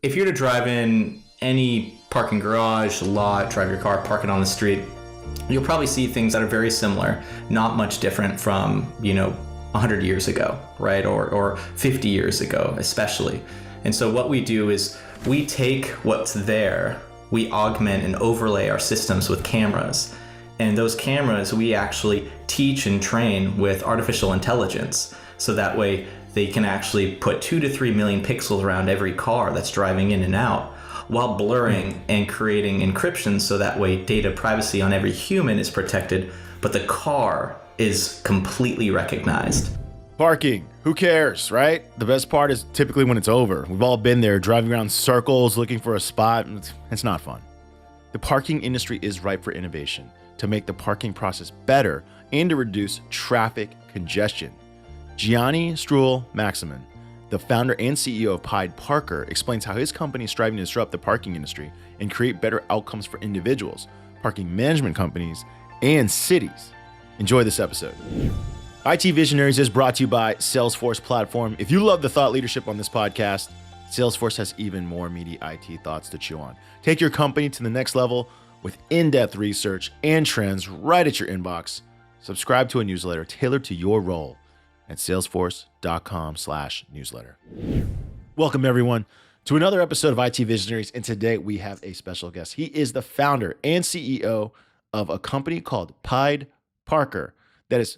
if you're to drive in any parking garage, lot, drive your car, park it on the street, you'll probably see things that are very similar, not much different from, 100 years ago, right? Or 50 years ago, especially. And so what we do is we take what's there, we augment and overlay our systems with cameras. And those cameras, we actually teach and train with artificial intelligence. So that way they can actually put 2 to 3 million pixels around every car that's driving in and out, while blurring and creating encryption so that way data privacy on every human is protected, but the car is completely recognized. Parking, who cares, right? The best part is typically when it's over. We've all been there driving around circles looking for a spot. It's not fun. The parking industry is ripe for innovation to make the parking process better and to reduce traffic congestion. Gianni Strul Maxemin, the founder and CEO of Pied Parker, explains how his company is striving to disrupt the parking industry and create better outcomes for individuals, parking management companies, and cities. Enjoy this episode. IT Visionaries is brought to you by Salesforce Platform. If you love the thought leadership on this podcast, Salesforce has even more meaty IT thoughts to chew on. Take your company to the next level with in-depth research and trends right at your inbox. Subscribe to a newsletter tailored to your role at salesforce.com/newsletter. Welcome everyone to another episode of IT Visionaries. And today we have a special guest. He is the founder and CEO of a company called Pied Parker. That is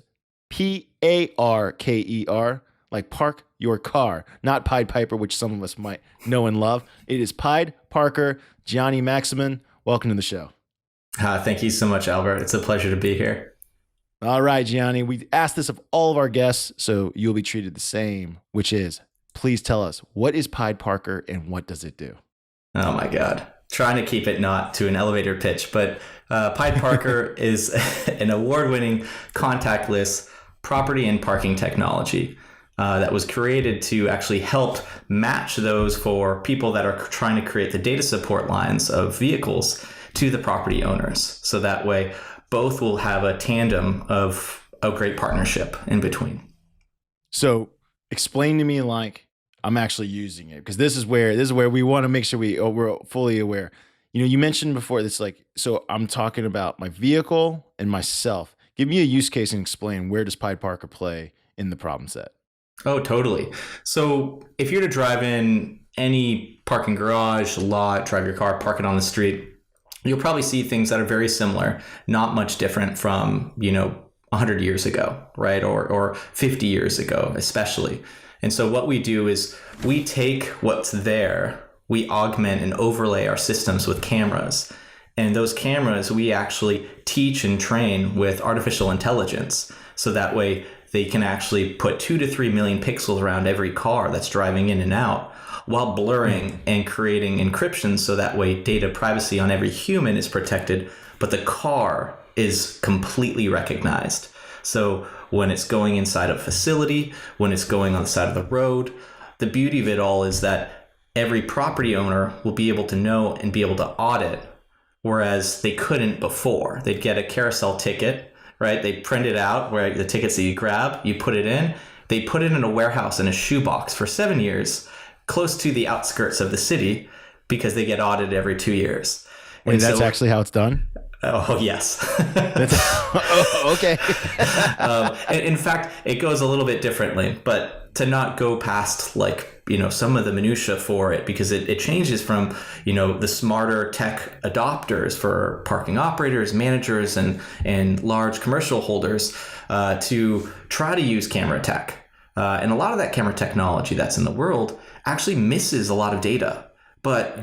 Parker, like park your car, not Pied Piper, which some of us might know and love. It is Pied Parker. Gianni Maxemin, welcome to the show. Thank you so much, Albert. It's a pleasure to be here. All right, Gianni, we asked this of all of our guests, so you'll be treated the same, which is, please tell us, what is Pied Parker and what does it do? Oh my God. Trying to keep it not to an elevator pitch, but Pied Parker is an award-winning contactless property and parking technology that was created to actually help match those for people that are trying to create the data support lines of vehicles to the property owners. So that way, both will have a tandem of a great partnership in between. So explain to me, like, I'm actually using it, because this is where we want to make sure we're fully aware. You mentioned before this, like, so I'm talking about my vehicle and myself. Give me a use case and explain, where does Pied Parker play in the problem set? Oh, totally. So if you're to drive in any parking garage, lot, drive your car, park it on the street, you'll probably see things that are very similar, not much different from, 100 years ago, right? Or 50 years ago, especially. And so what we do is we take what's there, we augment and overlay our systems with cameras. And those cameras, we actually teach and train with artificial intelligence. So that way they can actually put 2 to 3 million pixels around every car that's driving in and out, while blurring and creating encryption so that way data privacy on every human is protected, but the car is completely recognized. So when it's going inside a facility, when it's going on the side of the road, the beauty of it all is that every property owner will be able to know and be able to audit, whereas they couldn't before. They'd get a carousel ticket, right? They print it out, where the tickets that you grab, you put it in. They put it in a warehouse in a shoebox for 7 years, close to the outskirts of the city, because they get audited every 2 years. Wait, that's actually how it's done? Oh, yes. Okay. In fact, it goes a little bit differently, but to not go past some of the minutia for it, because it changes from, the smarter tech adopters for parking operators, managers, and large commercial holders to try to use camera tech. And a lot of that camera technology that's in the world actually misses a lot of data. But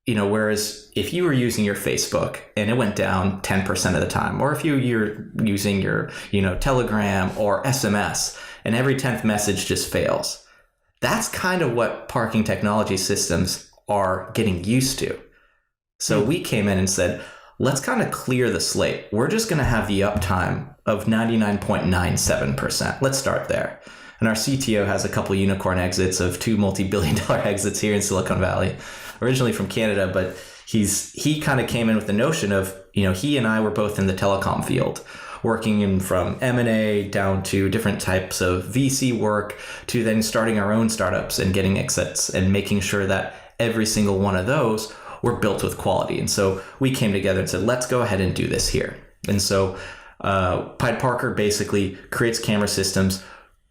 whereas if you were using your Facebook and it went down 10% of the time, or if you're using your, Telegram or SMS and every 10th message just fails, that's kind of what parking technology systems are getting used to. So we came in and said, let's kind of clear the slate. We're just going to have the uptime of 99.97%. Let's start there. And our CTO has a couple unicorn exits of 2 multi-billion-dollar exits here in Silicon Valley, originally from Canada, but he kind of came in with the notion of, he and I were both in the telecom field, working in from M&A down to different types of VC work, to then starting our own startups and getting exits and making sure that every single one of those were built with quality. And so we came together and said, let's go ahead and do this here. And so Pied Parker basically creates camera systems,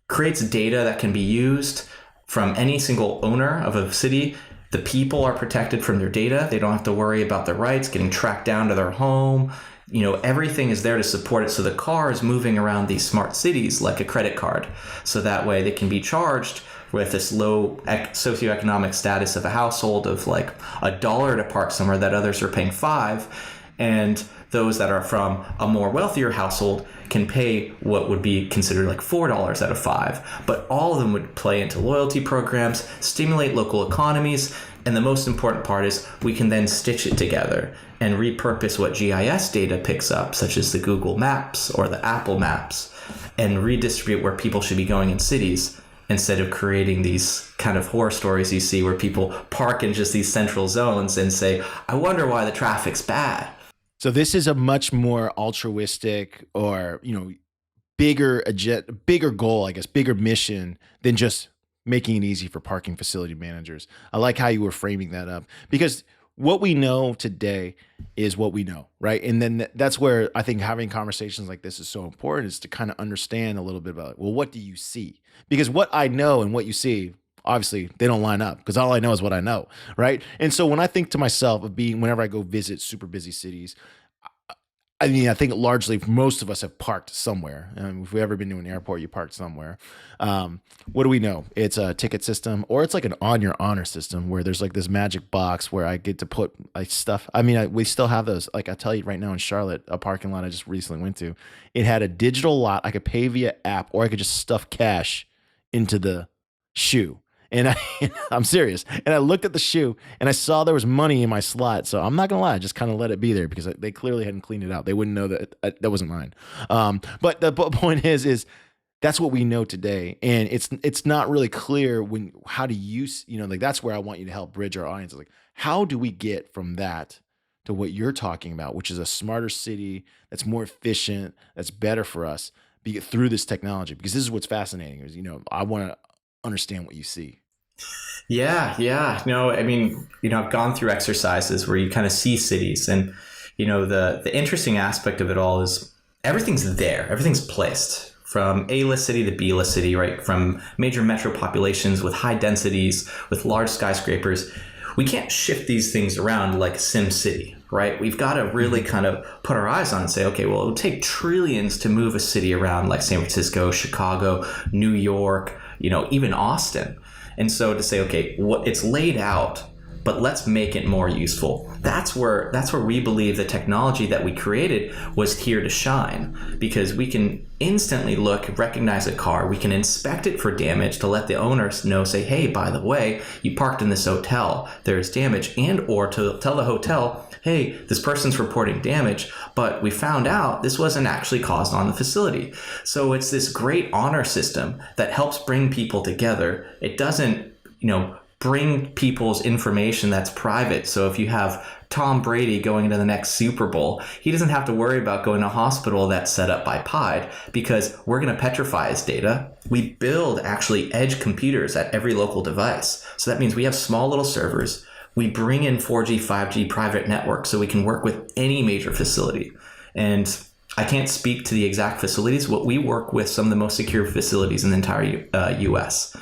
creates data that can be used from any single owner of a city. The people are protected from their data. They don't have to worry about their rights getting tracked down to their home. Everything is there to support it. So the car is moving around these smart cities like a credit card. So that way they can be charged with this low socioeconomic status of a household of like $1 to park somewhere that others are paying $5. And those that are from a more wealthier household can pay what would be considered like $4 out of $5. But all of them would play into loyalty programs, stimulate local economies. And the most important part is we can then stitch it together and repurpose what GIS data picks up, such as the Google Maps or the Apple Maps, and redistribute where people should be going in cities, instead of creating these kind of horror stories you see where people park in just these central zones and say, I wonder why the traffic's bad. So this is a much more altruistic or, bigger goal, I guess, bigger mission than just making it easy for parking facility managers. I like how you were framing that up, because what we know today is what we know, right? And then that's where I think having conversations like this is so important, is to kind of understand a little bit about, well, what do you see? Because what I know and what you see, obviously they don't line up, because all I know is what I know, right? And so when I think to myself of whenever I go visit super busy cities, I think largely most of us have parked somewhere. If we've ever been to an airport, you parked somewhere. What do we know? It's a ticket system, or it's like an on your honor system where there's like this magic box where I get to put stuff. We still have those. Like I tell you right now in Charlotte, a parking lot I just recently went to, it had a digital lot. I could pay via app, or I could just stuff cash into the shoe. And I'm serious. And I looked at the shoe and I saw there was money in my slot. So I'm not going to lie, I just kind of let it be there because they clearly hadn't cleaned it out. They wouldn't know that that wasn't mine. But the point is that's what we know today. And it's not really clear how to use, that's where I want you to help bridge our audience. Like, how do we get from that to what you're talking about, which is a smarter city that's more efficient, that's better for us through this technology? Because this is what's fascinating is, I want to understand what you see. Yeah. No, I've gone through exercises where you kind of see cities, and, the interesting aspect of it all is everything's there. Everything's placed from A-list city to B-list city, right? From major metro populations with high densities, with large skyscrapers. We can't shift these things around like Sim City, right? We've got to really kind of put our eyes on and say, okay, well, it would take trillions to move a city around like San Francisco, Chicago, New York, even Austin. And so to say, okay, it's laid out, but let's make it more useful. That's where we believe the technology that we created was here to shine, because we can instantly recognize a car. We can inspect it for damage to let the owners know, say, hey, by the way, you parked in this hotel, there's damage, and or to tell the hotel, hey, this person's reporting damage, but we found out this wasn't actually caused on the facility. So it's this great honor system that helps bring people together. It doesn't, bring people's information that's private. So if you have Tom Brady going into the next Super Bowl, he doesn't have to worry about going to a hospital that's set up by Pied, because we're going to petrify his data. We build actually edge computers at every local device. So that means we have small little servers. We bring in 4G, 5G private networks so we can work with any major facility. And I can't speak to the exact facilities. What we work with some of the most secure facilities in the entire U.S.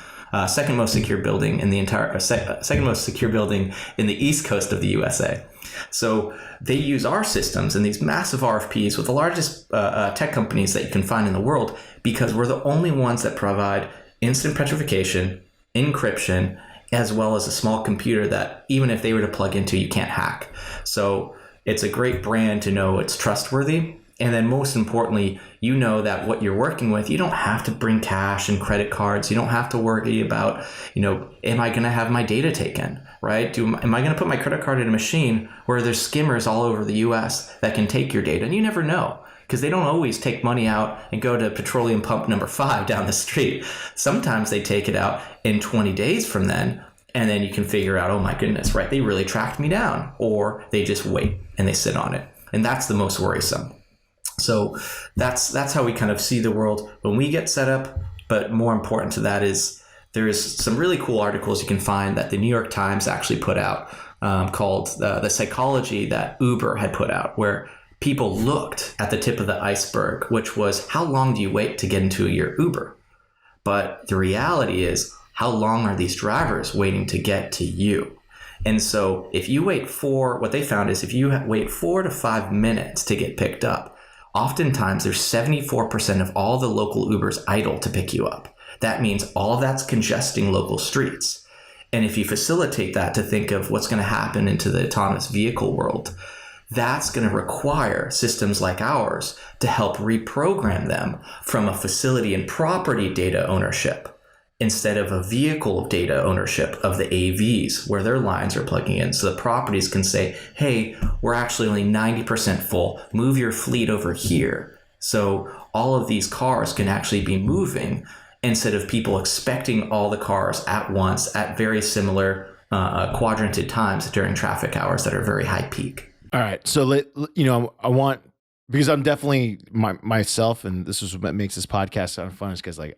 Second most secure building in the second most secure building in the East Coast of the USA. So they use our systems in these massive RFPs with the largest tech companies that you can find in the world, because we're the only ones that provide instant petrification, encryption, as well as a small computer that even if they were to plug into, you can't hack. So it's a great brand to know it's trustworthy. And then most importantly, that what you're working with, you don't have to bring cash and credit cards. You don't have to worry about, am I going to have my data taken, right? Am I going to put my credit card in a machine where there's skimmers all over the US that can take your data? And you never know, because they don't always take money out and go to petroleum pump number 5 down the street. Sometimes they take it out in 20 days from then. And then you can figure out, oh my goodness, right? They really tracked me down. Or they just wait and they sit on it. And that's the most worrisome. So that's how we kind of see the world when we get set up. But more important to that is there's some really cool articles you can find that the New York Times actually put out called The Psychology That Uber had put out, where people looked at the tip of the iceberg, which was how long do you wait to get into your Uber? But the reality is, how long are these drivers waiting to get to you? And so if you wait what they found is if you wait 4 to 5 minutes to get picked up, oftentimes there's 74% of all the local Ubers idle to pick you up. That means all of that's congesting local streets. And if you facilitate that to think of what's going to happen into the autonomous vehicle world, that's going to require systems like ours to help reprogram them from a facility and property data ownership instead of a vehicle data ownership of the AVs where their lines are plugging in. So the properties can say, hey, we're actually only 90% full. Move your fleet over here. So all of these cars can actually be moving instead of people expecting all the cars at once at very similar quadranted times during traffic hours that are very high peak. All right. So, I want, because I'm definitely myself, and this is what makes this podcast kind of fun, is because like,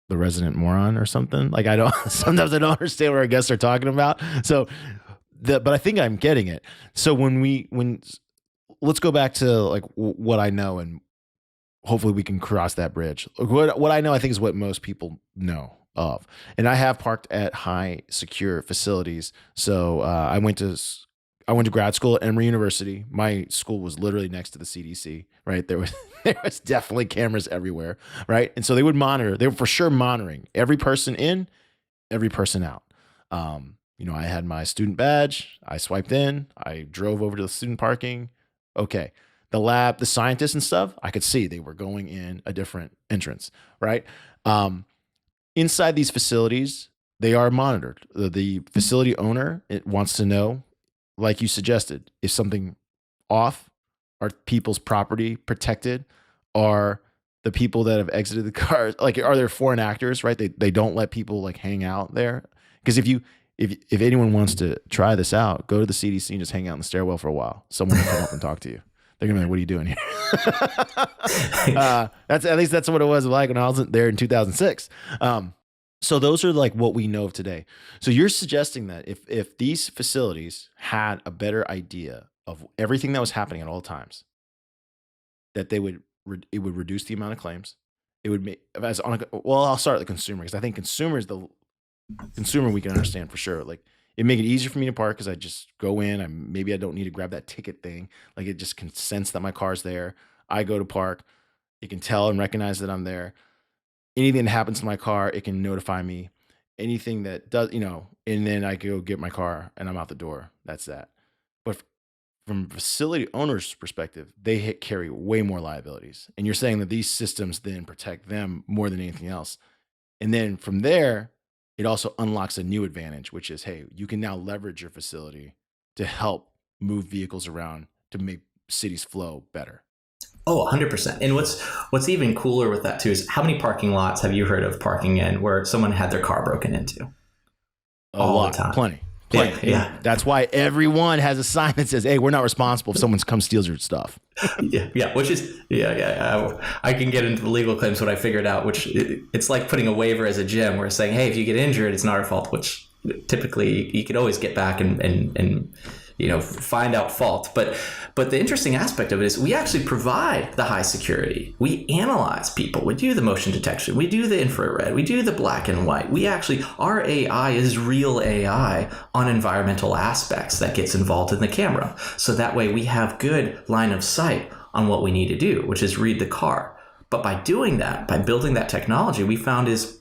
the resident moron or something. Like sometimes I don't understand what our guests are talking about. So, but I think I'm getting it. So let's go back to like what I know, and hopefully we can cross that bridge. What I know, I think, is what most people know of. And I have parked at high secure facilities. So I went to grad school at Emory University. My school was literally next to the CDC, right? There was definitely cameras everywhere, right? And so they would monitor. They were for sure monitoring every person in, every person out. I had my student badge. I swiped in. I drove over to the student parking. Okay. The lab, the scientists and stuff, I could see they were going in a different entrance, right? Inside these facilities, they are monitored. The facility owner, it wants to know, like you suggested, is something off? Are people's property protected? Are the people that have exited the car, like, are there foreign actors, right? They don't let people like hang out there. Because if anyone wants to try this out, go to the CDC and just hang out in the stairwell for a while. Someone will come up and talk to you. They're gonna be like, "What are you doing here?" That's at least that's what it was like when I was there in 2006. So those are like what we know of today. So you're suggesting that if these facilities had a better idea of everything that was happening at all times, that it would reduce the amount of claims. It would make I'll start with the consumer, because I think the consumer we can understand for sure. Like, it make it easier for me to park because I just go in. Maybe I don't need to grab that ticket thing. Like, it just can sense that my car's there. I go to park. It can tell and recognize that I'm there. Anything that happens to my car, it can notify me. Anything that does, and then I go get my car and I'm out the door. That's that. But from a facility owner's perspective, they carry way more liabilities. And you're saying that these systems then protect them more than anything else. And then from there, it also unlocks a new advantage, which is, hey, you can now leverage your facility to help move vehicles around to make cities flow better. Oh, 100%. And what's even cooler with that too is, how many parking lots have you heard of parking in where someone had their car broken into? All the time. Plenty. Yeah. That's why everyone has a sign that says, "Hey, we're not responsible if someone comes steals your stuff." Yeah. Which is, I can get into the legal claims what I figured out, which it's like putting a waiver as a gym where it's saying, hey, if you get injured, it's not our fault, which typically you could always get back and find out fault. But the interesting aspect of it is we actually provide the high security. We analyze people. We do the motion detection. We do the infrared. We do the black and white. Our AI is real AI on environmental aspects that gets involved in the camera. So that way we have good line of sight on what we need to do, which is read the car. But by doing that, by building that technology, we found is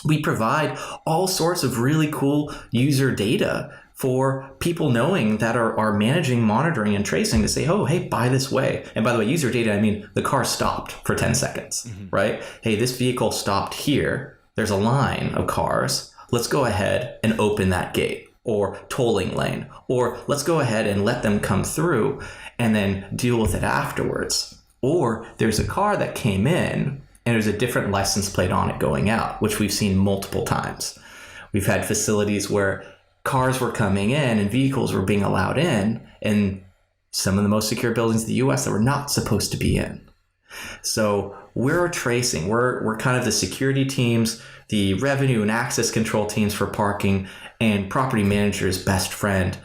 we provide all sorts of really cool user data for people knowing that are managing, monitoring, and tracing to say, oh, hey, buy this way. And by the way, user data, I mean the car stopped for 10 seconds, right? Hey, this vehicle stopped here. There's a line of cars. Let's go ahead and open that gate, or tolling lane, or let's go ahead and let them come through and then deal with it afterwards. Or there's a car that came in and there's a different license plate on it going out, which we've seen multiple times. We've had facilities where cars were coming in and vehicles were being allowed in some of the most secure buildings in the US that were not supposed to be in. So we're tracing, we're kind of the security teams, the revenue and access control teams for parking, and property managers' best friend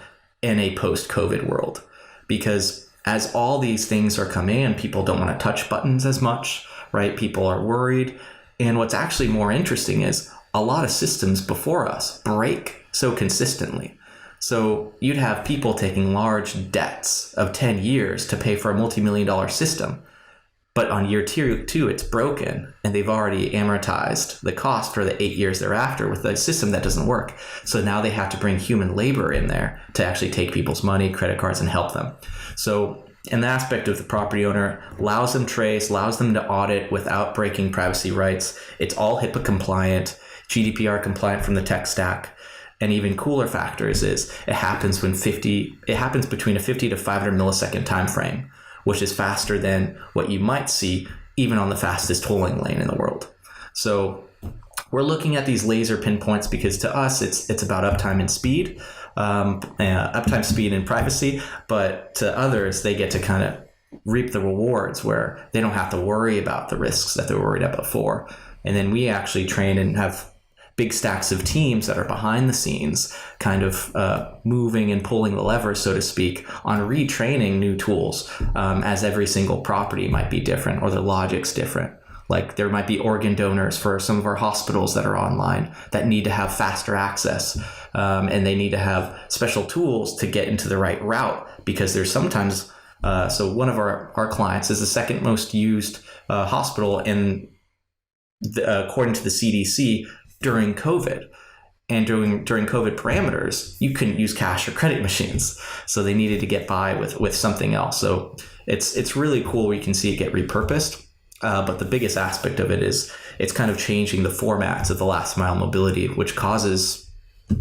in a post-COVID world. Because as all these things are coming in, people don't want to touch buttons as much, right? People are worried. And what's actually more interesting is a lot of systems before us break so consistently. So you'd have people taking large debts of 10 years to pay for a multi-million-dollar system. But on year two, it's broken, and they've already amortized the cost for the 8 years thereafter with a system that doesn't work. So now they have to bring human labor in there to actually take people's money, credit cards, and help them. So an aspect of the property owner allows them trace, allows them to audit without breaking privacy rights. It's all HIPAA compliant, GDPR compliant from the tech stack. And even cooler factors is it happens between a 50 to 500 millisecond time frame, which is faster than what you might see even on the fastest tolling lane in the world. So we're looking at these laser pinpoints because to us, it's about uptime and speed, uptime, speed, and privacy. But to others, they get to kind of reap the rewards where they don't have to worry about the risks that they were worried about before. And then we actually train and have big stacks of teams that are behind the scenes kind of moving and pulling the levers, so to speak, on retraining new tools, as every single property might be different or the logic's different. Like there might be organ donors for some of our hospitals that are online that need to have faster access, and they need to have special tools to get into the right route, because there's sometimes so one of our clients is the second most used hospital according to the CDC during COVID. And during COVID parameters, you couldn't use cash or credit machines. So they needed to get by with something else. So it's really cool. We can see it get repurposed. But the biggest aspect of it is it's kind of changing the formats of the last mile mobility, which causes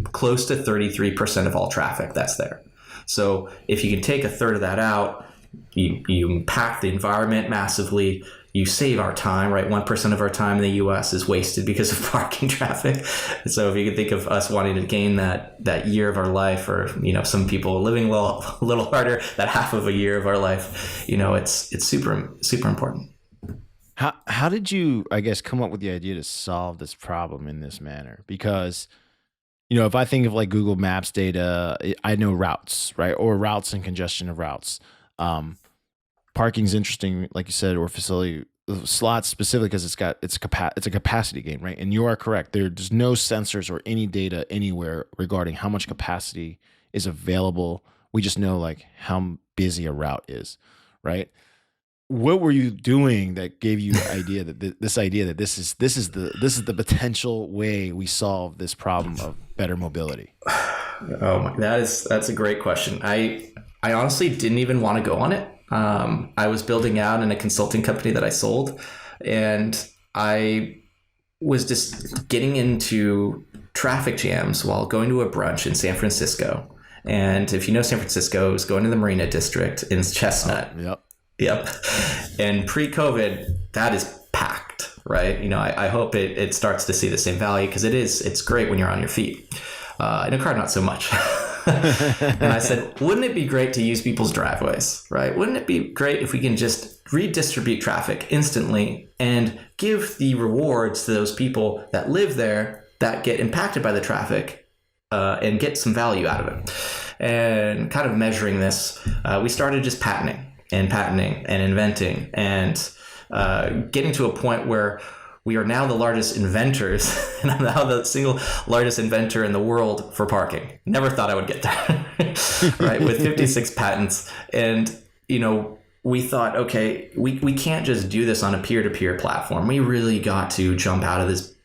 close to 33% of all traffic that's there. So if you can take a third of that out, you impact the environment massively. You save our time, right? 1% of our time in the US is wasted because of parking traffic. So if you can think of us wanting to gain that year of our life, or, some people living a little harder, that half of a year of our life, it's super, super important. How did you, I guess, come up with the idea to solve this problem in this manner? Because, if I think of like Google Maps data, I know routes, right? Or routes and congestion of routes. Parking's interesting, like you said, or facility slots specifically because it's a capacity game, right? And you are correct. There's no sensors or any data anywhere regarding how much capacity is available. We just know like how busy a route is, right? What were you doing that gave you the idea that this is the potential way we solve this problem of better mobility? Oh, that's a great question. I honestly didn't even want to go on it. I was building out in a consulting company that I sold, and I was just getting into traffic jams while going to a brunch in San Francisco. And if you know San Francisco, I was going to the Marina District in Chestnut. Oh, Yep. And pre-COVID, that is packed, right? I hope it starts to see the same value, because it's great when you're on your feet. In a car, not so much. And I said, wouldn't it be great to use people's driveways, right? Wouldn't it be great if we can just redistribute traffic instantly and give the rewards to those people that live there that get impacted by the traffic, and get some value out of it? And kind of measuring this, we started just patenting and inventing and getting to a point where we are now the largest inventors, and I'm now the single largest inventor in the world for parking. Never thought I would get there, right? With 56 patents. And, we thought, okay, we can't just do this on a peer-to-peer platform. We really got to jump out of this,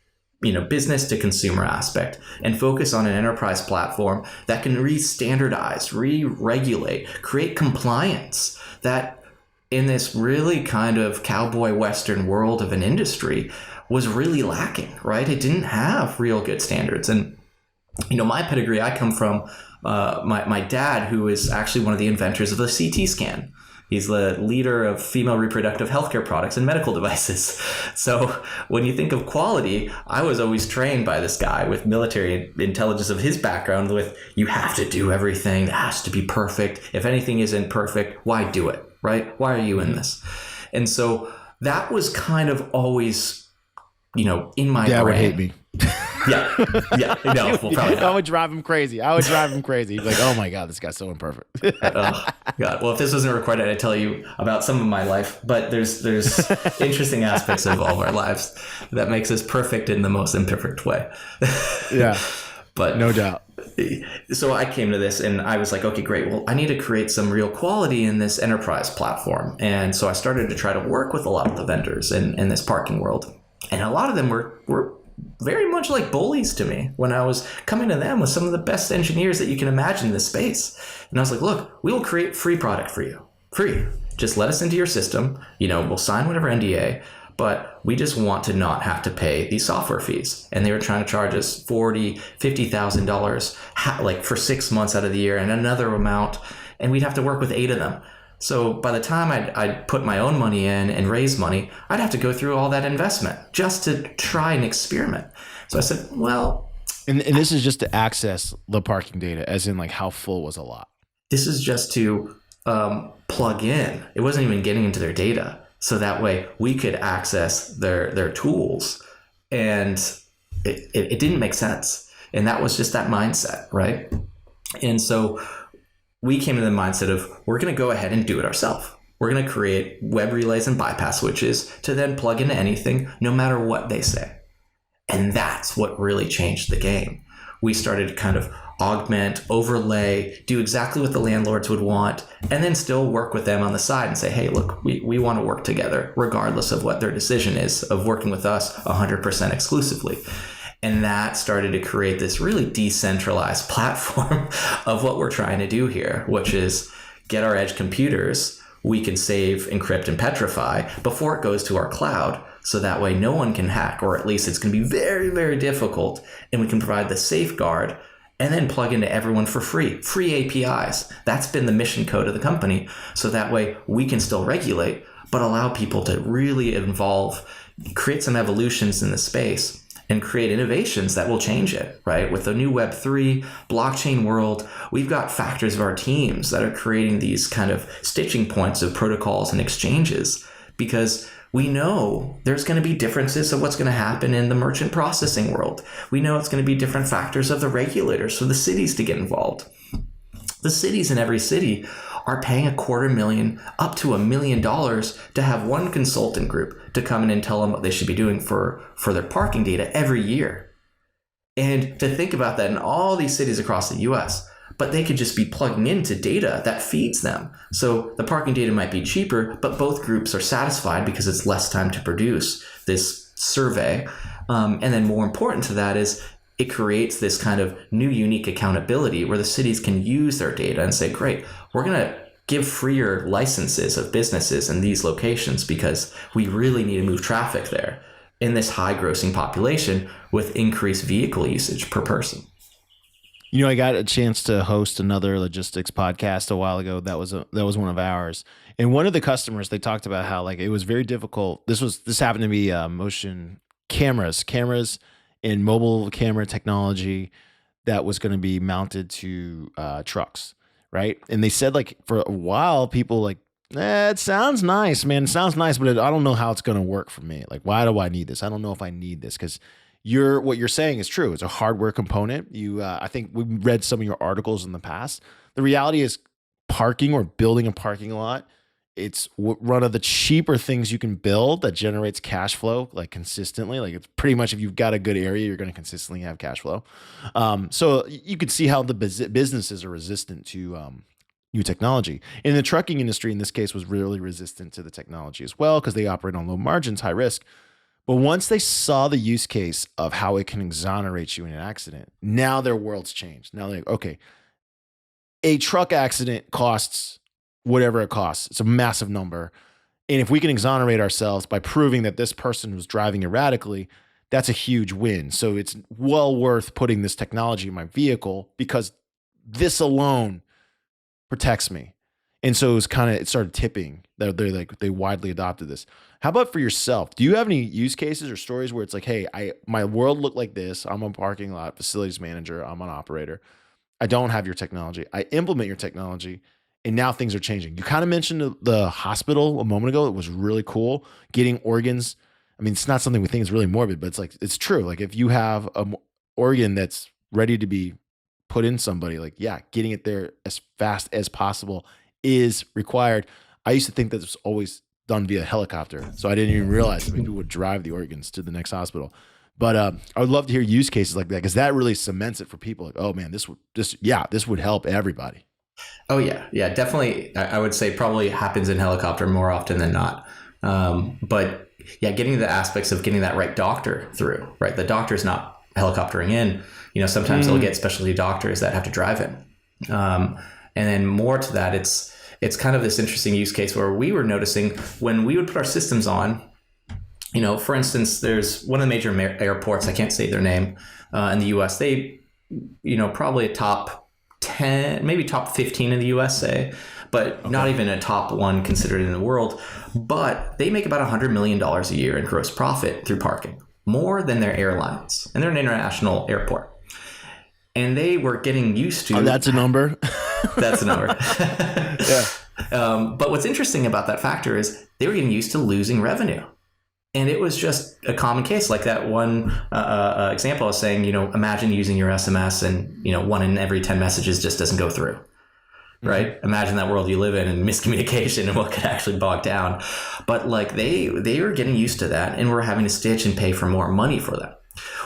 business to consumer aspect and focus on an enterprise platform that can re-standardize, re-regulate, create compliance that, in this really kind of cowboy Western world of an industry, was really lacking, right? It didn't have real good standards. And, my pedigree, I come from my dad, who is actually one of the inventors of the CT scan. He's the leader of female reproductive healthcare products and medical devices. So when you think of quality, I was always trained by this guy with military intelligence of his background with, you have to do everything. It has to be perfect. If anything isn't perfect, why do it, right? Why are you in this? And so that was kind of always, in my Dad brain. would hate me. Yeah. Yeah. No, well, probably not. I would drive him crazy. He'd be like, oh my God, this guy's so imperfect. Oh, God. Well, if this wasn't recorded, I'd tell you about some of my life, but there's interesting aspects of all of our lives that makes us perfect in the most imperfect way. Yeah. But no doubt. So I came to this and I was like, okay, great. Well, I need to create some real quality in this enterprise platform. And so I started to try to work with a lot of the vendors in this parking world. And a lot of them were very much like bullies to me when I was coming to them with some of the best engineers that you can imagine in this space. And I was like, look, we will create free product for you. Free. Just let us into your system. We'll sign whatever NDA, but we just want to not have to pay these software fees. And they were trying to charge us $40,000, $50,000 like for 6 months out of the year and another amount. And we'd have to work with 8 of them. So by the time I'd put my own money in and raise money, I'd have to go through all that investment just to try and experiment. So I said, well... And this is just to access the parking data, as in like how full was a lot? This is just to plug in. It wasn't even getting into their data. So that way we could access their tools. And it didn't make sense. And that was just that mindset, right? And so... we came to the mindset of we're going to go ahead and do it ourselves. We're going to create web relays and bypass switches to then plug into anything, no matter what they say. And that's what really changed the game. We started to kind of augment, overlay, do exactly what the landlords would want, and then still work with them on the side and say, hey, look, we want to work together, regardless of what their decision is of working with us 100% exclusively. And that started to create this really decentralized platform of what we're trying to do here, which is get our edge computers. We can save, encrypt, and petrify before it goes to our cloud. So that way no one can hack, or at least it's going to be very, very difficult. And we can provide the safeguard and then plug into everyone for free APIs. That's been the mission code of the company. So that way we can still regulate, but allow people to really evolve, create some evolutions in the space, and create innovations that will change it, right? With the new Web3 blockchain world, we've got factors of our teams that are creating these kind of stitching points of protocols and exchanges, because we know there's going to be differences of what's going to happen in the merchant processing world. We know it's going to be different factors of the regulators for the cities to get involved. The cities in every city are paying $250,000 up to $1 million to have one consultant group to come in and tell them what they should be doing for their parking data every year. And to think about that in all these cities across the US, but they could just be plugging into data that feeds them. So the parking data might be cheaper, but both groups are satisfied because it's less time to produce this survey. And then more important to that is it creates this kind of new unique accountability where the cities can use their data and say, great, we're going to give freer licenses of businesses in these locations because we really need to move traffic there in this high grossing population with increased vehicle usage per person. I got a chance to host another logistics podcast a while ago. That was one of ours. And one of the customers, they talked about how like it was very difficult. This happened to be motion cameras and mobile camera technology that was going to be mounted to trucks, right? And they said like for a while, people like, it sounds nice, man. It sounds nice, but I don't know how it's going to work for me. Like, why do I need this? I don't know if I need this because what you're saying is true. It's a hardware component. I think we read some of your articles in the past. The reality is parking or building a parking lot, it's one of the cheaper things you can build that generates cash flow like consistently. Like it's pretty much if you've got a good area, you're going to consistently have cash flow. So you could see how the businesses are resistant to new technology. And the trucking industry in this case was really resistant to the technology as well because they operate on low margins, high risk. But once they saw the use case of how it can exonerate you in an accident, now their world's changed. Now they're like, okay, a truck accident costs whatever it costs. It's a massive number. And if we can exonerate ourselves by proving that this person was driving erratically, that's a huge win. So it's well worth putting this technology in my vehicle because this alone protects me. And so it started tipping. They widely adopted this. How about for yourself? Do you have any use cases or stories where it's like, hey, my world looked like this. I'm a parking lot facilities manager. I'm an operator. I don't have your technology. I implement your technology And now things are changing. You kind of mentioned the hospital a moment ago. It was really cool getting organs. I mean, it's not something we think is really morbid, but it's true. Like if you have an organ that's ready to be put in somebody, like, yeah, getting it there as fast as possible is required. I used to think that it was always done via helicopter. So I didn't even realize that people would drive the organs to the next hospital. But I would love to hear use cases like that, because that really cements it for people. Like, oh man, this would help everybody. Oh yeah, definitely. I would say probably happens in helicopter more often than not. But yeah, getting the aspects of getting that right doctor through, right? The doctor's not helicoptering in. Sometimes they'll get specialty doctors that have to drive in. And then more to that, it's kind of this interesting use case where we were noticing when we would put our systems on. For instance, there's one of the major airports. I can't say their name in the U.S. They, probably a top 10, maybe top 15 in the USA, but not even a top one considered in the world. But they make about $100 million a year in gross profit through parking, more than their airlines. And they're an international airport. And they were getting used to... Oh, that's a number. That's a number. Yeah. But what's interesting about that factor is they were getting used to losing revenue. And it was just a common case, like that one example I was saying, imagine using your SMS and, 1 in every 10 messages just doesn't go through, right? Mm-hmm. Imagine that world you live in and miscommunication and what could actually bog down. But like they were getting used to that and were having to stitch and pay for more money for that.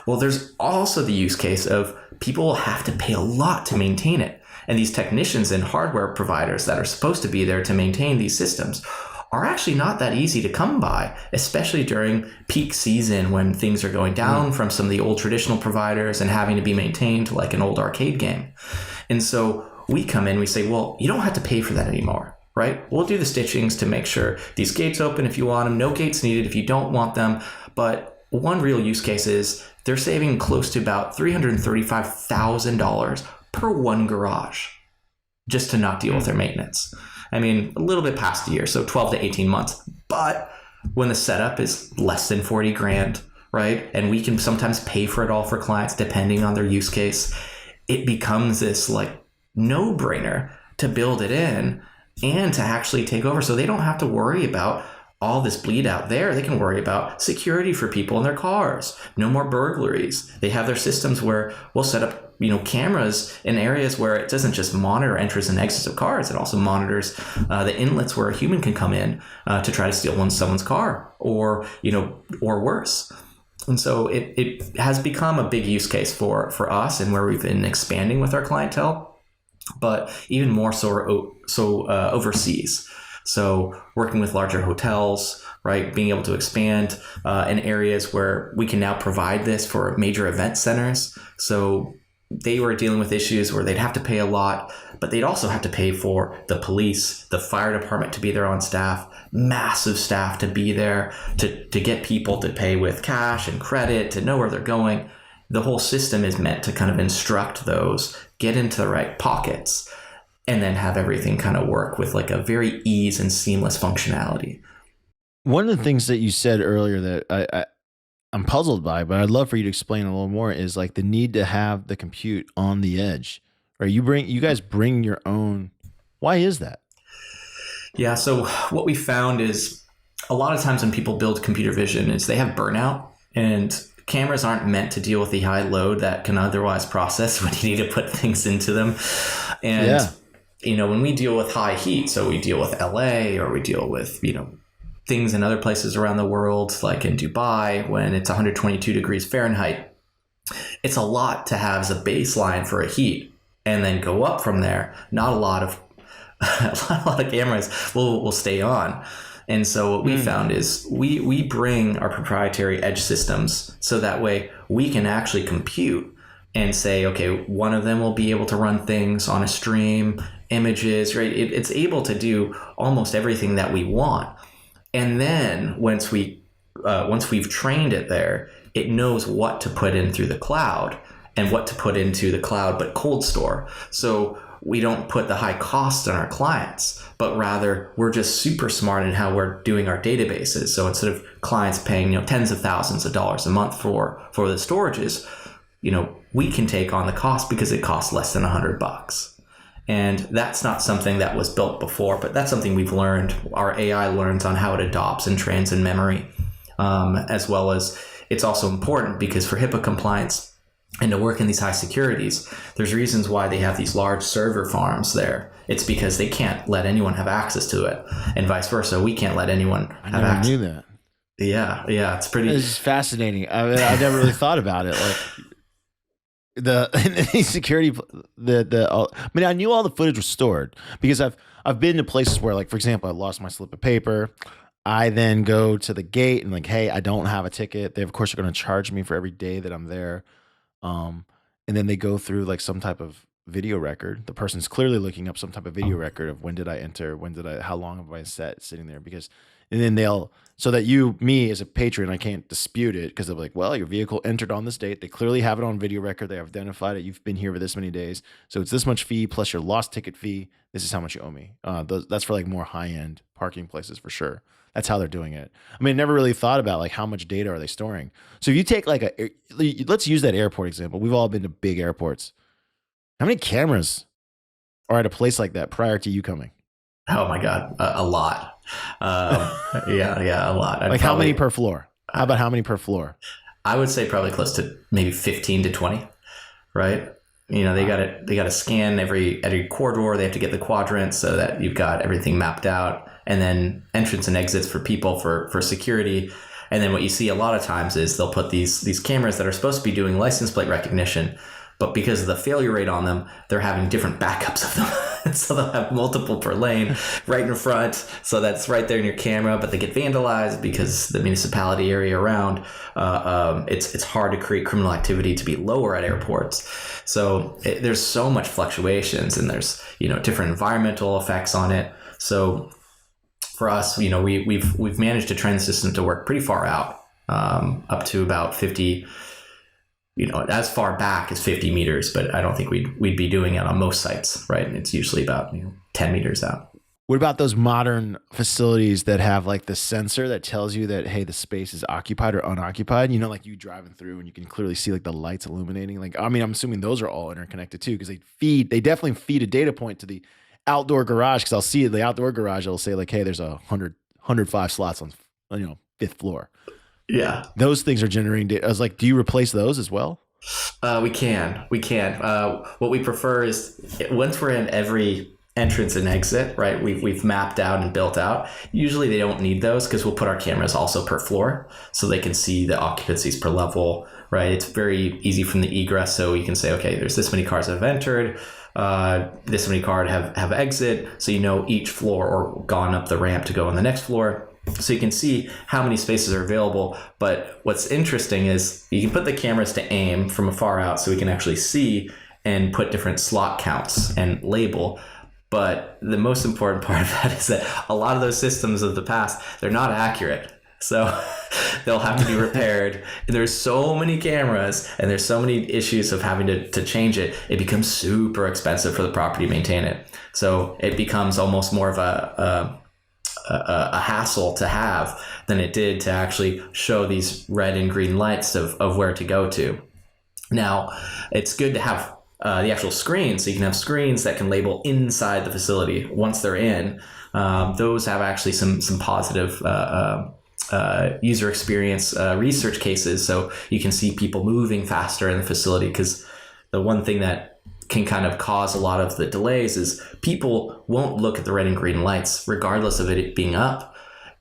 Well, there's also the use case of people will have to pay a lot to maintain it. And these technicians and hardware providers that are supposed to be there to maintain these systems are actually not that easy to come by, especially during peak season when things are going down from some of the old traditional providers and having to be maintained like an old arcade game. And so we come in, we say, well, you don't have to pay for that anymore, right? We'll do the stitchings to make sure these gates open if you want them, no gates needed if you don't want them. But one real use case is they're saving close to about $335,000 per one garage just to not deal with their maintenance. I mean, a little bit past a year, so 12 to 18 months. But when the setup is less than 40 grand, right? And we can sometimes pay for it all for clients depending on their use case, it becomes this like no-brainer to build it in and to actually take over. So they don't have to worry about all this bleed out there. They can worry about security for people in their cars, no more burglaries. They have their systems where we'll set up cameras in areas where it doesn't just monitor entries and exits of cars. It also monitors the inlets where a human can come in to try to steal someone's car or worse. And so it has become a big use case for us and where we've been expanding with our clientele, but even more so overseas. So working with larger hotels, right, being able to expand in areas where we can now provide this for major event centers. So they were dealing with issues where they'd have to pay a lot, but they'd also have to pay for the police, the fire department to be there on staff, massive staff to be there, to get people to pay with cash and credit, to know where they're going. The whole system is meant to kind of instruct those, get into the right pockets, and then have everything kind of work with like a very ease and seamless functionality. One of the things that you said earlier that I'm puzzled by, but I'd love for you to explain a little more, is like the need to have the compute on the edge. Or you guys bring your own. Why is that? Yeah. So what we found is a lot of times when people build computer vision is they have burnout, and cameras aren't meant to deal with the high load that can otherwise process when you need to put things into them. And, when we deal with high heat, so we deal with LA or we deal with, things in other places around the world, like in Dubai, when it's 122 degrees Fahrenheit, it's a lot to have as a baseline for a heat and then go up from there. Not a lot of cameras will stay on. And so what we found is we bring our proprietary edge systems so that way we can actually compute and say, okay, one of them will be able to run things on a stream, images, right? It's able to do almost everything that we want. And then once we've trained it there, it knows what to put in through the cloud and what to put into the cloud, but cold store. So we don't put the high cost on our clients, but rather we're just super smart in how we're doing our databases. So instead of clients paying tens of thousands of dollars a month for the storages, we can take on the cost because it costs less than $100. And that's not something that was built before, but that's something we've learned. Our AI learns on how it adopts and trains in memory, as well as it's also important because for HIPAA compliance and to work in these high securities, there's reasons why they have these large server farms there. It's because they can't let anyone have access to it, and vice versa. We can't let anyone have never access. knew that. Yeah, it's pretty. This is fascinating. I never really thought about it. Like the security, I mean, I knew all the footage was stored because I've been to places where, like, for example, I lost my slip of paper. I then go to the gate and like, hey, I don't have a ticket. They of course are going to charge me for every day that I'm there. Um, and then they go through like some type of video record. The person's clearly looking up some type of video record of when did I enter, how long have I sat sitting there? Because, and then so that me as a patron, I can't dispute it because they're like, well, your vehicle entered on this date. They clearly have it on video record. They have identified it. You've been here for this many days. So it's this much fee plus your lost ticket fee. This is how much you owe me. That's for like more high end parking places for sure. That's how they're doing it. I mean, I never really thought about like how much data are they storing. So if you take like let's use that airport example. We've all been to big airports. How many cameras are at a place like that prior to you coming? Oh my God, a lot. Yeah, a lot. Like how many per floor? How about how many per floor? I would say probably close to maybe 15 to 20, right? You know, they got to scan every corridor. They have to get the quadrants so that you've got everything mapped out, and then entrance and exits for people for security. And then what you see a lot of times is they'll put these cameras that are supposed to be doing license plate recognition, but because of the failure rate on them, they're having different backups of them. So they'll have multiple per lane right in front. So that's right there in your camera, but they get vandalized because the municipality area around, it's hard to create criminal activity to be lower at airports. So there's so much fluctuations, and there's, different environmental effects on it. So for us, we've managed to train the system to work pretty far out, up to about 50, as far back as 50 meters, but I don't think we'd be doing it on most sites, right? And it's usually about 10 meters out. What about those modern facilities that have like the sensor that tells you that, hey, the space is occupied or unoccupied? Like you driving through and you can clearly see like the lights illuminating. Like, I mean, I'm assuming those are all interconnected too, because they definitely feed a data point to the outdoor garage. Because I'll see the outdoor garage, it'll say like, hey, there's 105 slots on, fifth floor. Yeah. Those things are generating data. I was like, do you replace those as well? We can. What we prefer is once we're in every entrance and exit, right? We've mapped out and built out. Usually they don't need those because we'll put our cameras also per floor so they can see the occupancies per level, right? It's very easy from the egress. So you can say, okay, there's this many cars that have entered, this many cars have exit. So each floor or gone up the ramp to go on the next floor. So you can see how many spaces are available. But what's interesting is you can put the cameras to aim from afar out so we can actually see and put different slot counts and label. But the most important part of that is that a lot of those systems of the past, they're not accurate. So they'll have to be repaired. And there's so many cameras and there's so many issues of having to change it. It becomes super expensive for the property to maintain it. So it becomes almost more of a hassle to have than it did to actually show these red and green lights of where to go to. Now, it's good to have the actual screens, so you can have screens that can label inside the facility once they're in. Those have actually some positive user experience research cases, so you can see people moving faster in the facility, because the one thing that can kind of cause a lot of the delays is people won't look at the red and green lights regardless of it being up,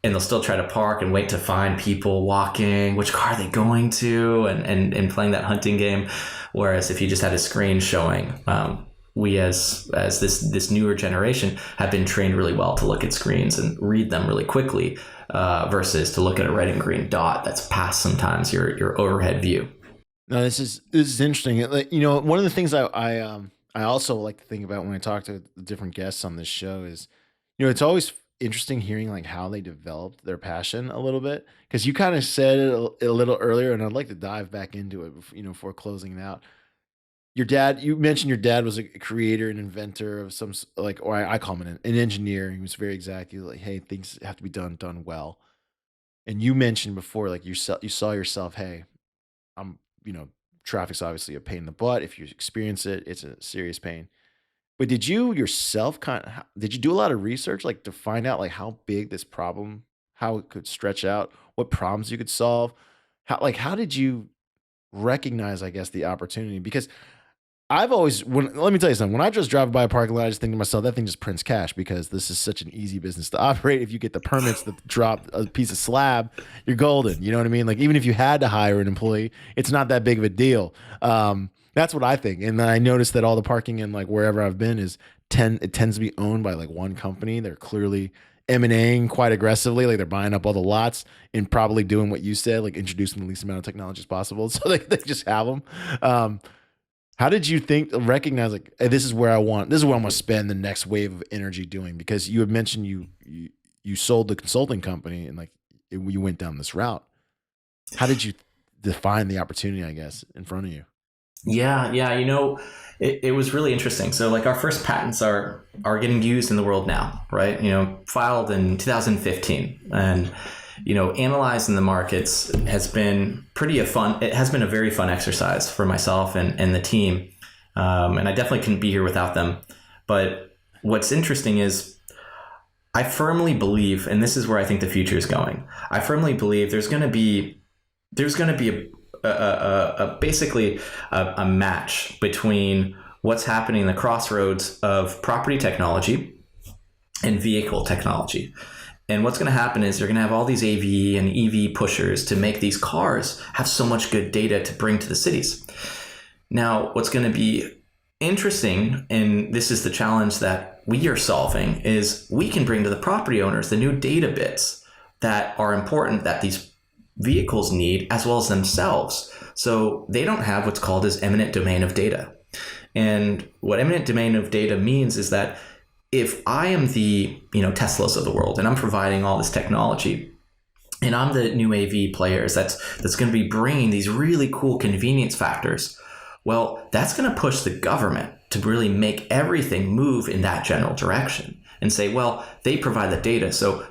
and they'll still try to park and wait to find people walking, which car are they going to, and playing that hunting game. Whereas if you just had a screen showing, we as this newer generation have been trained really well to look at screens and read them really quickly, versus to look at a red and green dot that's past sometimes your overhead view. No, this is interesting. One of the things I also like to think about when I talk to the different guests on this show is, it's always interesting hearing like how they developed their passion a little bit, because you kind of said it a little earlier, and I'd like to dive back into it, before closing it out. You mentioned your dad was a creator and inventor of some, like, or I call him an engineer. He was very exact. He was like, hey, things have to be done well. And you mentioned before, like you saw yourself, hey, I'm, traffic's obviously a pain in the butt. If you experience it, it's a serious pain. But did you yourself did you do a lot of research like to find out like how big this problem, how it could stretch out, what problems you could solve? How did you recognize, I guess, the opportunity? Because I've always when let me tell you something. When I just drive by a parking lot, I just think to myself, that thing just prints cash because this is such an easy business to operate. If you get the permits to drop a piece of slab, you're golden. You know what I mean? Like even if you had to hire an employee, it's not that big of a deal. That's what I think. And then I noticed that all the parking in like wherever I've been it tends to be owned by like one company. They're clearly M&Aing quite aggressively, like they're buying up all the lots and probably doing what you said, like introducing the least amount of technology as possible. So they just have them. How did you recognize like, hey, this is where I'm going to spend the next wave of energy doing? Because you had mentioned you sold the consulting company and like you went down this route. How did you define the opportunity, I guess, in front of you? Yeah, yeah. It was really interesting. So like our first patents are getting used in the world now, right? Filed in 2015, and analyzing the markets has been it has been a very fun exercise for myself and the team. And I definitely couldn't be here without them. But what's interesting is I firmly believe, and this is where I think the future is going. I firmly believe there's going to be basically a match between what's happening in the crossroads of property technology and vehicle technology. And what's going to happen is you're going to have all these AV and EV pushers to make these cars have so much good data to bring to the cities. Now, what's going to be interesting, and this is the challenge that we are solving, is we can bring to the property owners the new data bits that are important that these vehicles need, as well as themselves. So they don't have what's called as eminent domain of data. And what eminent domain of data means is that if I am the Teslas of the world and I'm providing all this technology, and I'm the new AV players that's going to be bringing these really cool convenience factors, well, that's going to push the government to really make everything move in that general direction and say, well, they provide the data. So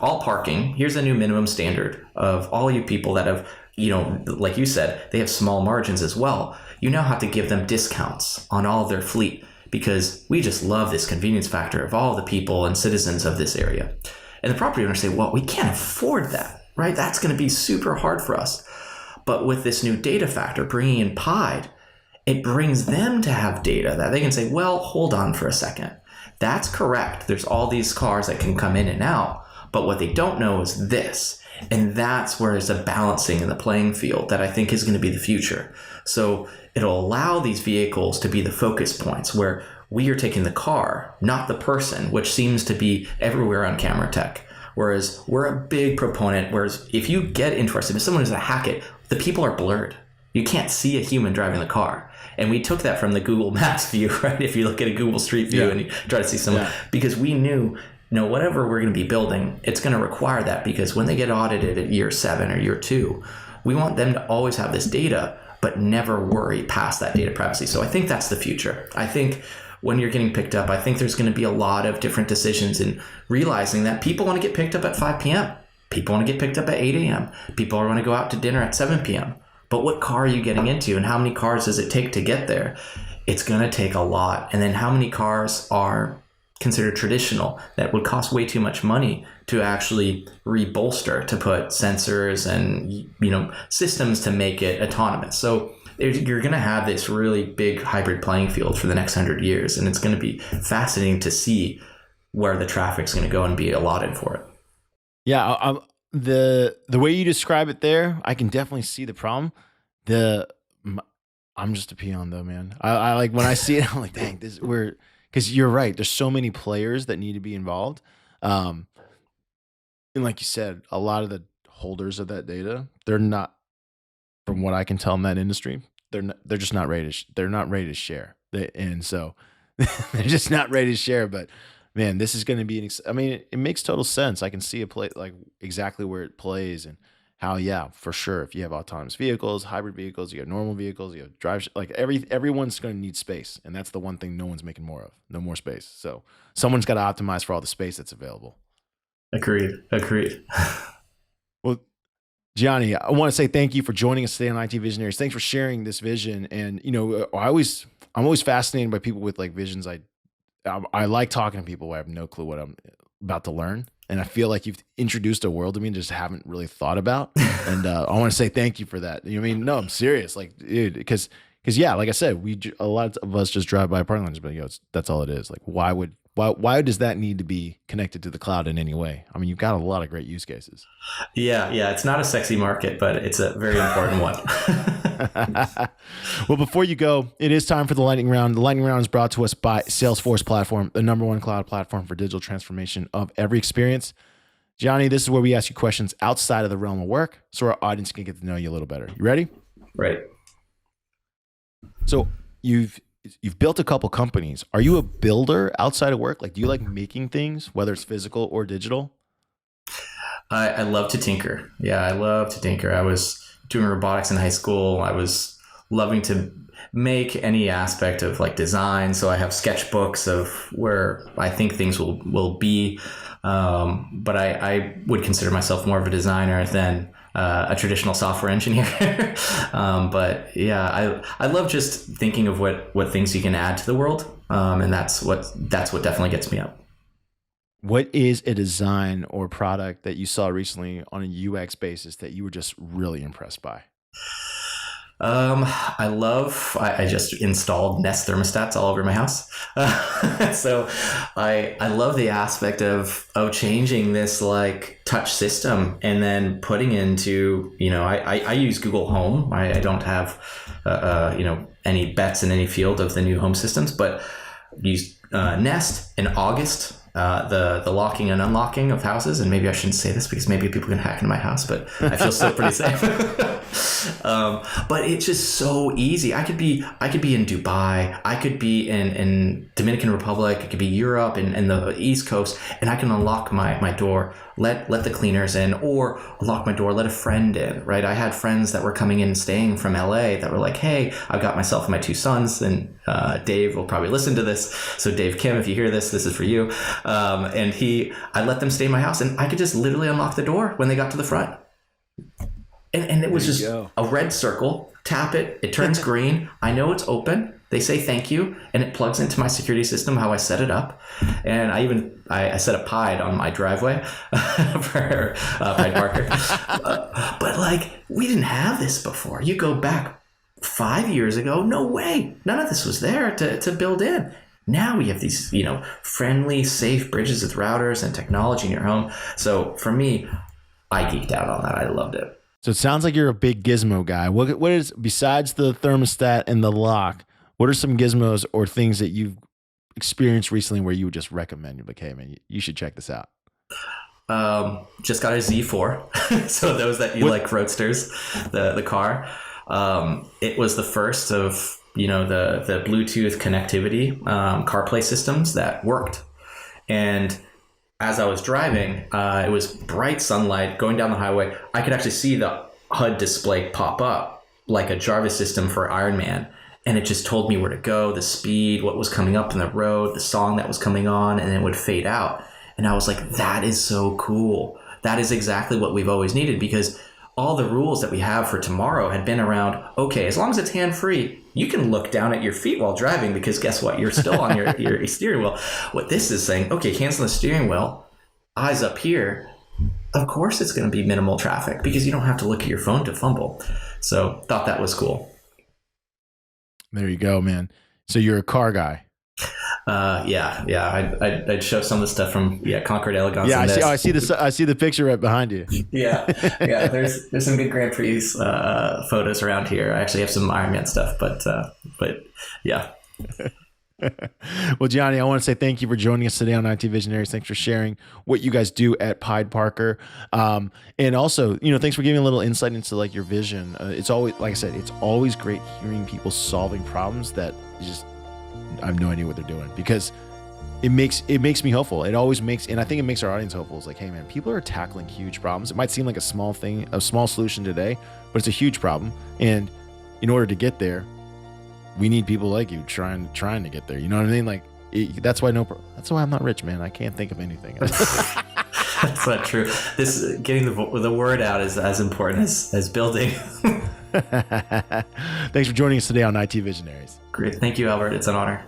all parking, here's a new minimum standard of all you people that have, like you said, they have small margins as well. You now have to give them discounts on all of their fleet because we just love this convenience factor of all the people and citizens of this area. And the property owners say, well, we can't afford that, right? That's going to be super hard for us. But with this new data factor, bringing in Pied, it brings them to have data that they can say, well, hold on for a second. That's correct. There's all these cars that can come in and out, but what they don't know is this. And that's where there's a balancing in the playing field that I think is going to be the future. So it'll allow these vehicles to be the focus points where we are taking the car, not the person, which seems to be everywhere on camera tech. Whereas we're a big proponent, whereas if you get interested, if someone is to hack it, the people are blurred. You can't see a human driving the car. And we took that from the Google Maps view, right? If you look at a Google Street View and you try to see someone, because we knew, whatever we're going to be building, it's going to require that, because when they get audited at year 7 or year 2, we want them to always have this data, but never worry past that data privacy. So I think that's the future. I think when you're getting picked up, I think there's going to be a lot of different decisions in realizing that people want to get picked up at 5 p.m. People want to get picked up at 8 a.m. People want to go out to dinner at 7 p.m. But what car are you getting into, and how many cars does it take to get there? It's going to take a lot. And then how many cars are considered traditional that would cost way too much money to actually rebolster, to put sensors and systems to make it autonomous. So you're going to have this really big hybrid playing field for the next 100 years, and it's going to be fascinating to see where the traffic's going to go and be allotted for it. Yeah, the way you describe it there, I can definitely see the problem. I'm just a peon though, man. I like when I see it, I'm like, dang, because you're right. There's so many players that need to be involved, and like you said, a lot of the holders of that data, they're not, from what I can tell in that industry, they're just not ready to they're not ready to share, and so they're just not ready to share. But man, this is going to be it makes total sense. I can see a play like exactly where it plays and how, yeah, for sure. If you have autonomous vehicles, hybrid vehicles, you have normal vehicles, you have drive, like everyone's going to need space. And that's the one thing no one's making more of, no more space. So someone's got to optimize for all the space that's available. Agreed. Well, Gianni, I want to say thank you for joining us today on IT Visionaries. Thanks for sharing this vision. And I'm always fascinated by people with like visions. I like talking to people who have no clue what I'm about to learn. And I feel like you've introduced a world to me and just haven't really thought about. And I want to say thank you for that. You know what I mean? No, I'm serious. Like, dude, because yeah, like I said, a lot of us just drive by parking lots, but that's all it is. Like, why does that need to be connected to the cloud in any way? I mean, you've got a lot of great use cases. Yeah. It's not a sexy market, but it's a very important one. Well, before you go, it is time for the lightning round. The lightning round is brought to us by Salesforce Platform, the #1 cloud platform for digital transformation of every experience. Gianni, this is where we ask you questions outside of the realm of work so our audience can get to know you a little better. You ready? Right. So you've built a couple companies. Are you a builder outside of work? Like, do you like making things, whether it's physical or digital? I love to tinker. Yeah, I love to tinker. I was doing robotics in high school. I was loving to make any aspect of like design. So I have sketchbooks of where I think things will be. But I would consider myself more of a designer than a traditional software engineer. But yeah, I love just thinking of what things you can add to the world. And that's what definitely gets me up. What is a design or product that you saw recently on a UX basis that you were just really impressed by? I just installed Nest thermostats all over my house. So I love the aspect of changing this like touch system and then putting into, I use Google Home. I don't have, any bets in any field of the new home systems, but use Nest in August. The locking and unlocking of houses, and maybe I shouldn't say this because maybe people can hack into my house, but I feel still pretty safe. But it's just so easy. I could be in Dubai, I could be in Dominican Republic, it could be Europe and the East Coast, and I can unlock my door, let the cleaners in, or unlock my door, let a friend in, right? I had friends that were coming in and staying from LA that were like, hey, I've got myself and my 2 sons, and Dave will probably listen to this. So Dave Kim, if you hear this is for you. And I let them stay in my house, and I could just literally unlock the door when they got to the front. And it was just a red circle, tap it, it turns green. I know it's open. They say thank you, and it plugs into my security system, how I set it up. And I set a Pied on my driveway for Pied Parker. But like, we didn't have this before. You go back 5 years ago, no way. None of this was there to build in. Now we have these, friendly, safe bridges with routers and technology in your home. So for me, I geeked out on that. I loved it. So it sounds like you're a big gizmo guy. What is, besides the thermostat and the lock, what are some gizmos or things that you've experienced recently where you would just recommend? You're like, hey man, you should check this out. Just got a Z4. So those that like roadsters, the car. It was the first of the Bluetooth connectivity CarPlay systems that worked. And as I was driving, it was bright sunlight going down the highway. I could actually see the HUD display pop up like a Jarvis system for Iron Man. And it just told me where to go, the speed, what was coming up in the road, the song that was coming on, and it would fade out. And I was like, that is so cool. That is exactly what we've always needed, because all the rules that we have for tomorrow had been around, okay, as long as it's hand-free, you can look down at your feet while driving, because guess what? You're still on your steering wheel. What this is saying, okay, hands on the steering wheel, eyes up here. Of course it's going to be minimal traffic because you don't have to look at your phone to fumble. So thought that was cool. There you go, man. So you're a car guy. Yeah. I'd show some of the stuff from Concord Elegance. Yeah, I see the picture right behind you. Yeah. There's some good Grand Prix photos around here. I actually have some Iron Man stuff, but yeah. Well, Gianni, I want to say thank you for joining us today on IT Visionaries. Thanks for sharing what you guys do at Pied Parker. And also, thanks for giving a little insight into like your vision. It's always, like I said, it's always great hearing people solving problems that just, I have no idea what they're doing, because it makes me hopeful. It always makes, and I think it makes our audience hopeful. It's like, hey man, people are tackling huge problems. It might seem like a small thing, a small solution today, but it's a huge problem. And in order to get there, we need people like you trying to get there. You know what I mean? Like that's why I'm not rich, man. I can't think of anything. That's not true. This getting the word out is as important as building. Thanks for joining us today on IT Visionaries. Great. Thank you, Albert. It's an honor.